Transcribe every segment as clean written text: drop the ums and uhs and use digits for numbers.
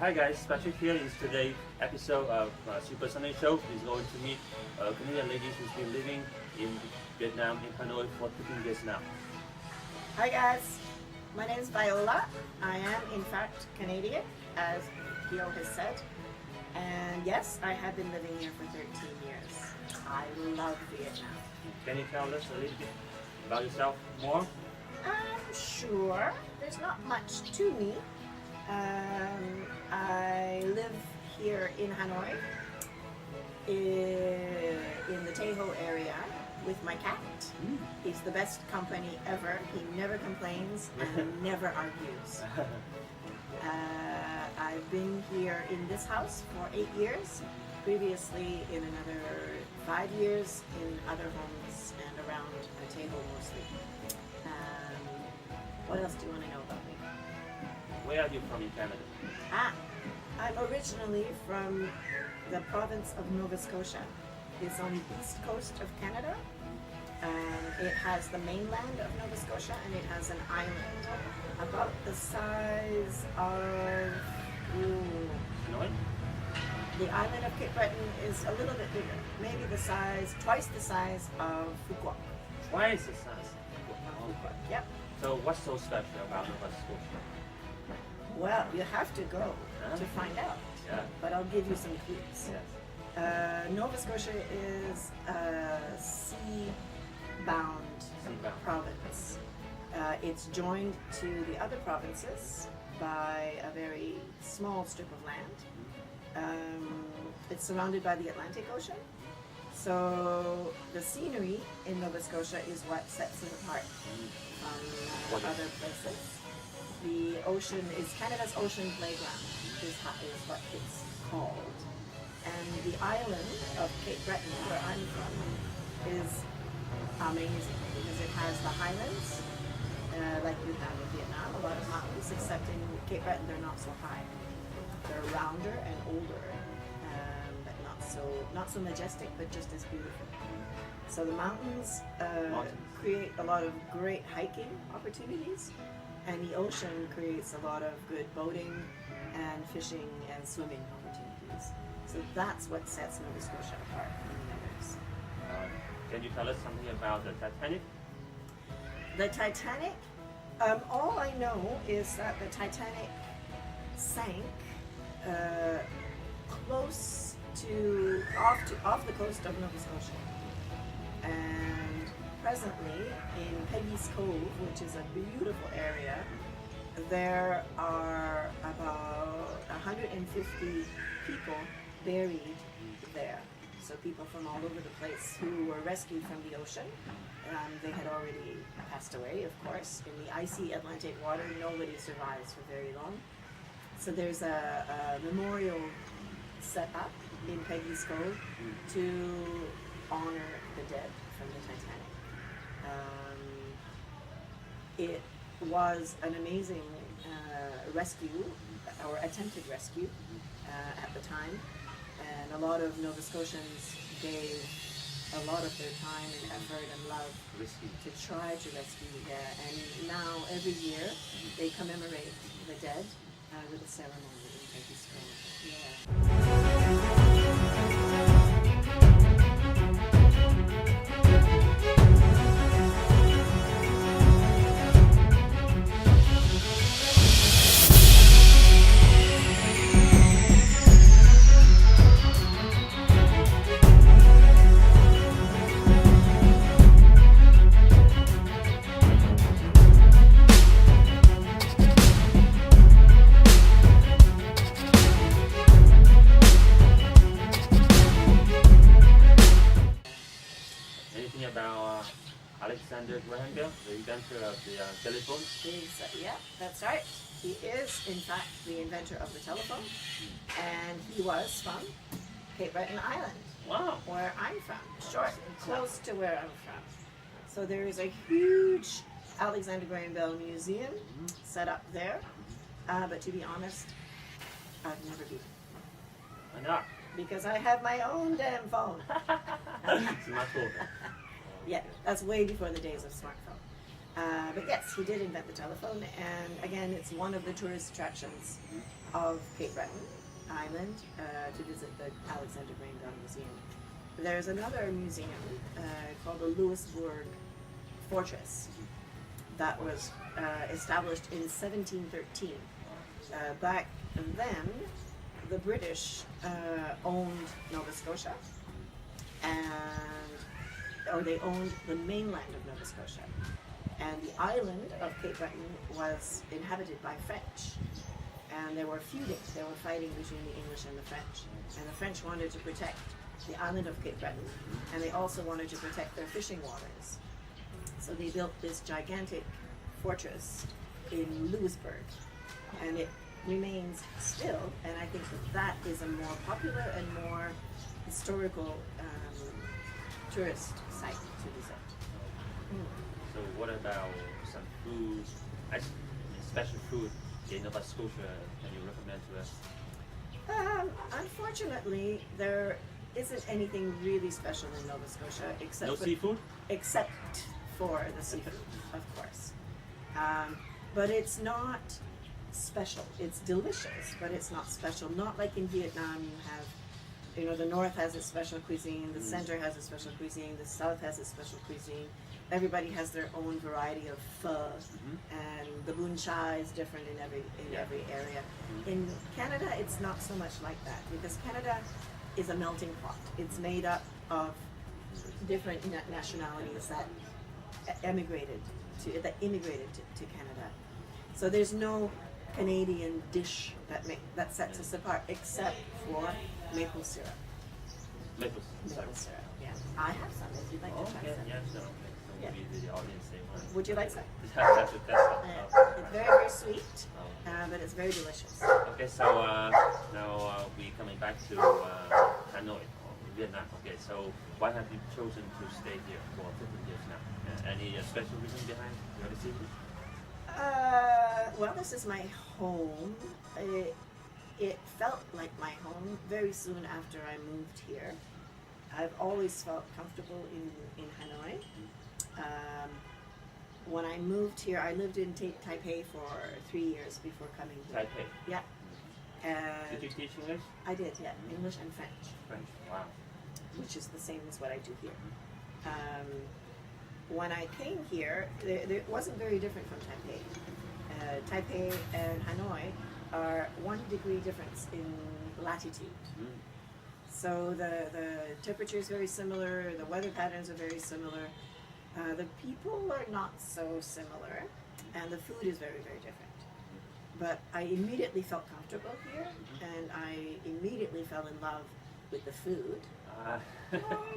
Hi guys, Patrick here. Is today's episode of Super Sunday Show. Is going to meet a Canadian lady who's been living in Vietnam, in Hanoi for 15 years now. Hi guys, my name is Viola. I am in fact Canadian, as Gil has said. And yes, I have been living here for 13 years. I love Vietnam. Can you tell us a little bit about yourself more? Sure. There's not much to me. I live here in Hanoi, in the Tahoe area, with my cat. He's the best company ever. He never complains and never argues. I've been here in this house for 8 years, previously in another 5 years in other homes and around Tahoe mostly. What else do you want to know about me? Where are you from in Canada? I'm originally from the province of Nova Scotia. It's on the east coast of Canada. It has the mainland of Nova Scotia and it has an island about the size of... Hanoi? The island of Cape Breton is a little bit bigger. Maybe twice the size of Fuquoc. Twice the size. Yep. So what's so special about Nova Scotia? Well, you have to go to find out. Yeah. But I'll give you some clues. Yes. Nova Scotia is a sea-bound province. It's joined to the other provinces by a very small strip of land. It's surrounded by the Atlantic Ocean. So the scenery in Nova Scotia is what sets it apart from other places. The ocean is Canada's ocean playground, is what it's called. And the island of Cape Breton, where I'm from, is amazing because it has the highlands, like you have in Vietnam, a lot of mountains, except in Cape Breton they're not so high. They're rounder and older, but not so majestic, but just as beautiful. So the mountains create a lot of great hiking opportunities, and the ocean creates a lot of good boating and fishing and swimming opportunities. So that's what sets Nova Scotia apart from the others. Can you tell us something about the Titanic? The Titanic, all I know is that the Titanic sank close to off the coast of Nova Scotia. And presently in Peggy's Cove, which is a beautiful area, there are about 150 people buried there. So people from all over the place who were rescued from the ocean. They had already passed away, of course. In the icy Atlantic water, nobody survives for very long. So there's a memorial set up in Peggy's Cove to honor the dead from the Titanic. It was an amazing rescue, or attempted rescue, at the time, and a lot of Nova Scotians gave a lot of their time and effort and love to try to rescue. And now every year they commemorate the dead with a ceremony in Peggy's Cove. About Alexander Graham Bell, the inventor of the telephone? Yeah, that's right. He is, in fact, the inventor of the telephone, and he was from Cape Breton Island, where I'm from, close to where I'm from. So there is a huge Alexander Graham Bell museum set up there, but to be honest, I've never been. Why not? Because I have my own damn phone. Smartphone. Yeah, that's way before the days of smartphone. But yes, he did invent the telephone, and again, it's one of the tourist attractions of Cape Breton Island to visit the Alexander Graham Bell Museum. There's another museum called the Louisbourg Fortress that was established in 1713. Back then, the British owned Nova Scotia, or they owned the mainland of Nova Scotia. And the island of Cape Breton was inhabited by French. And they were feuding, they were fighting between the English and the French. And the French wanted to protect the island of Cape Breton, and they also wanted to protect their fishing waters. So they built this gigantic fortress in Louisbourg, and it remains still, and I think that is a more popular and more historical tourist site to visit. So what about some food, special food in Nova Scotia can you recommend to us? Unfortunately, there isn't anything really special in Nova Scotia except seafood? Except for the seafood, of course. But it's not special. It's delicious, but it's not special. Not like in Vietnam, you have, the north has its special cuisine, the center has a special cuisine, the south has its special cuisine. Everybody has their own variety of pho, and the bun cha is different in every area. In Canada, it's not so much like that, because Canada is a melting pot. It's made up of different nationalities that immigrated to Canada. So there's no Canadian dish that sets us apart, except for maple syrup. Maple syrup. Yeah. I have some if you'd like to try some. Yeah, so maybe the audience they want. Would you like some? Have to test it. It's very, very sweet, but it's very delicious. Okay, so now we coming back to Hanoi, or Vietnam. Okay, so why have you chosen to stay here for 15 years now? Any special reason behind your decision? Well, this is my home. It felt like my home very soon after I moved here. I've always felt comfortable in Hanoi. When I moved here, I lived in Taipei for 3 years before coming here. Taipei? Yeah. Did you teach English? I did, yeah. English and French. French, wow. Which is the same as what I do here. When I came here, it wasn't very different from Taipei. Taipei and Hanoi are 1 degree difference in latitude. So the temperature is very similar, the weather patterns are very similar. The people are not so similar, and the food is very, very different. But I immediately felt comfortable here, and I immediately fell in love with the food. Oh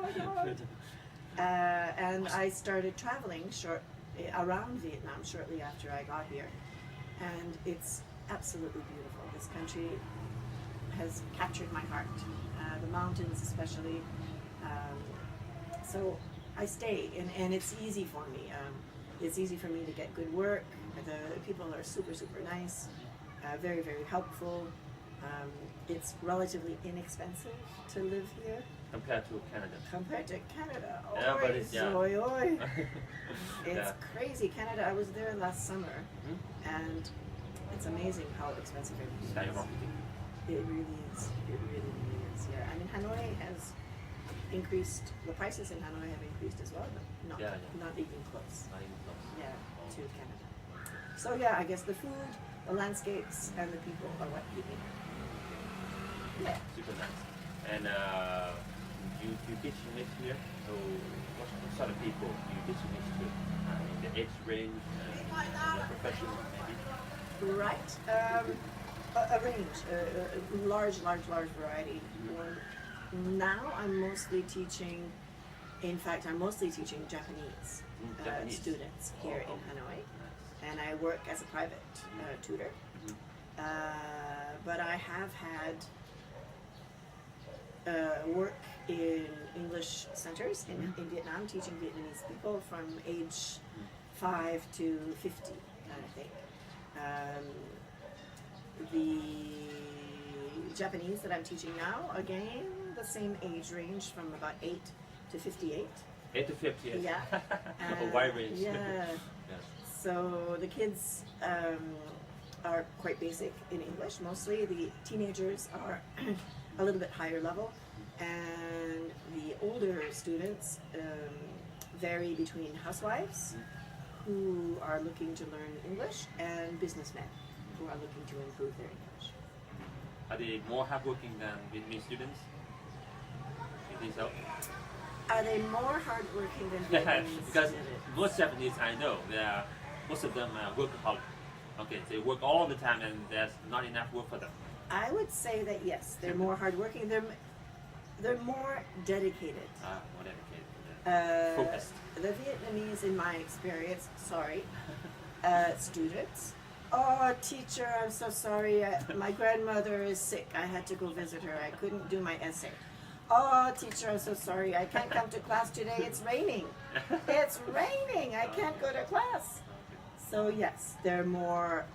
my God! And I started traveling around Vietnam shortly after I got here, and it's absolutely beautiful. This country has captured my heart, the mountains especially. So I stay, and it's easy for me. It's easy for me to get good work. The people are super, super nice, very, very helpful. It's relatively inexpensive to live here. Compared to Canada. Compared to Canada, Yeah, but it's, yeah. Oi. It's Yeah. crazy. Canada, I was there last summer, and it's amazing how expensive everything is. Skyrocketing. It really is. It really, really is. Yeah. I mean, Hanoi has increased. The prices in Hanoi have increased as well, but not even close. Not even close. Yeah, to Canada. So yeah, I guess the food, the landscapes, and the people are what keep me here. Yeah. Super nice. And you teach English here, so what sort of people do you teach English to? The age range, the profession maybe? Right. A range, a large variety. Now I'm mostly teaching, in fact, I'm mostly teaching Japanese students here in Hanoi. And I work as a private tutor. But I have had work in English centers in Vietnam, teaching Vietnamese people from age 5 to 50, I think. The Japanese that I'm teaching now, again, the same age range from about 8 to 58. 8 to 50, yes. Yeah. A wide range. Yeah. Yes. So the kids are quite basic in English. Mostly the teenagers are a little bit higher level, and the older students vary between housewives who are looking to learn English and businessmen who are looking to improve their English. Are they more hardworking than Vietnamese students? You think so? Are they more hardworking than Vietnamese Because students? most Japanese I know, most of them are workaholic. Okay, they work all the time and there's not enough work for them. I would say that yes, they're more hardworking. They're more dedicated. More dedicated. Yeah. Focused. The Vietnamese, in my experience, students. Oh, teacher, I'm so sorry. My grandmother is sick. I had to go visit her. I couldn't do my essay. Oh, teacher, I'm so sorry. I can't come to class today. It's raining. It's raining. I can't go to class. So yes, they're more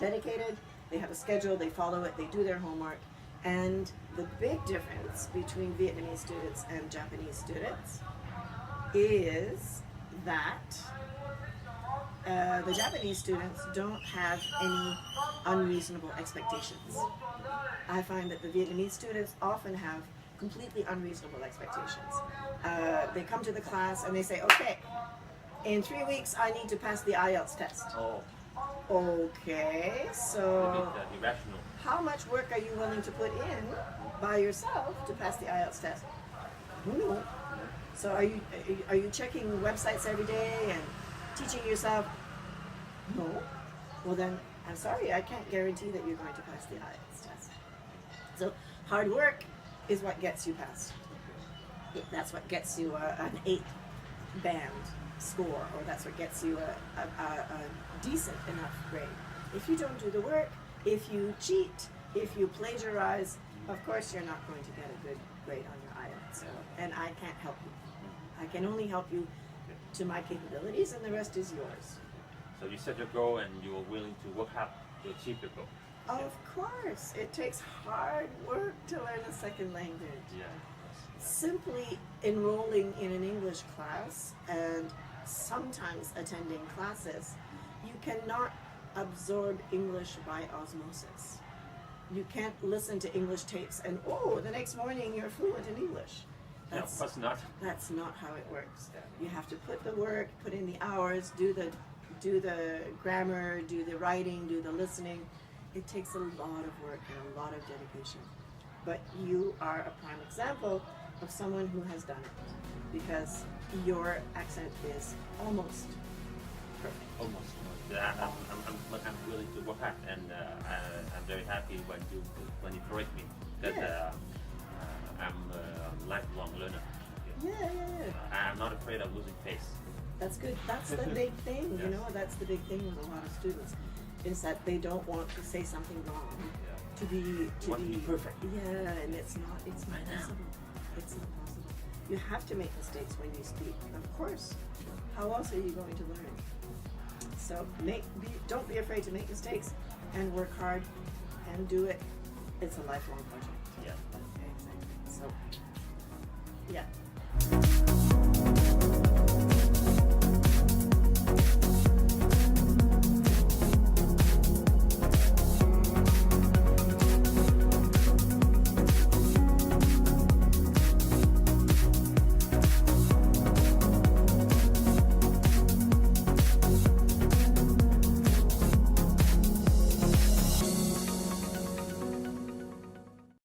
dedicated. They have a schedule. They follow it. They do their homework. And the big difference between Vietnamese students and Japanese students is that the Japanese students don't have any unreasonable expectations. I find that the Vietnamese students often have completely unreasonable expectations. They come to the class and they say, okay, in 3 weeks I need to pass the IELTS test. Oh, Okay, a so bit irrational. how much work are you willing to put in by yourself to pass the IELTS test? No. So are you checking websites every day and teaching yourself? No. Well then, I'm sorry, I can't guarantee that you're going to pass the IELTS test. So hard work is what gets you passed. That's what gets you an 8 band score, or that's what gets you a decent enough grade. If you don't do the work, if you cheat, if you plagiarize, of course you're not going to get a good grade on your IELTS. So, and I can't help you. I can only help you to my capabilities, and the rest is yours. So you set your goal and you are willing to work hard to achieve your goal. Of course, it takes hard work to learn a second language. Yeah. Simply enrolling in an English class and sometimes attending classes, you cannot absorb English by osmosis. You can't listen to English tapes and, oh, the next morning you're fluent in English. No, of course not. That's not how it works. You have to put the work, put in the hours, do the grammar, do the writing, do the listening. It takes a lot of work and a lot of dedication. But you are a prime example of someone who has done it, because your accent is almost perfect. Almost. Yeah, I'm willing to work hard, and I'm very happy when you correct me, because I'm a lifelong learner. Yeah. I'm not afraid of losing face. That's good. That's the big thing, you Yes. know, that's the big thing with a lot of students, is that they don't want to say something wrong. Yeah. To be perfect. Yeah, and it's not possible. It's not possible. You have to make mistakes when you speak, of course. How else are you going to learn? So don't be afraid to make mistakes, and work hard and do it. It's a lifelong project. Yeah. Exactly. So yeah.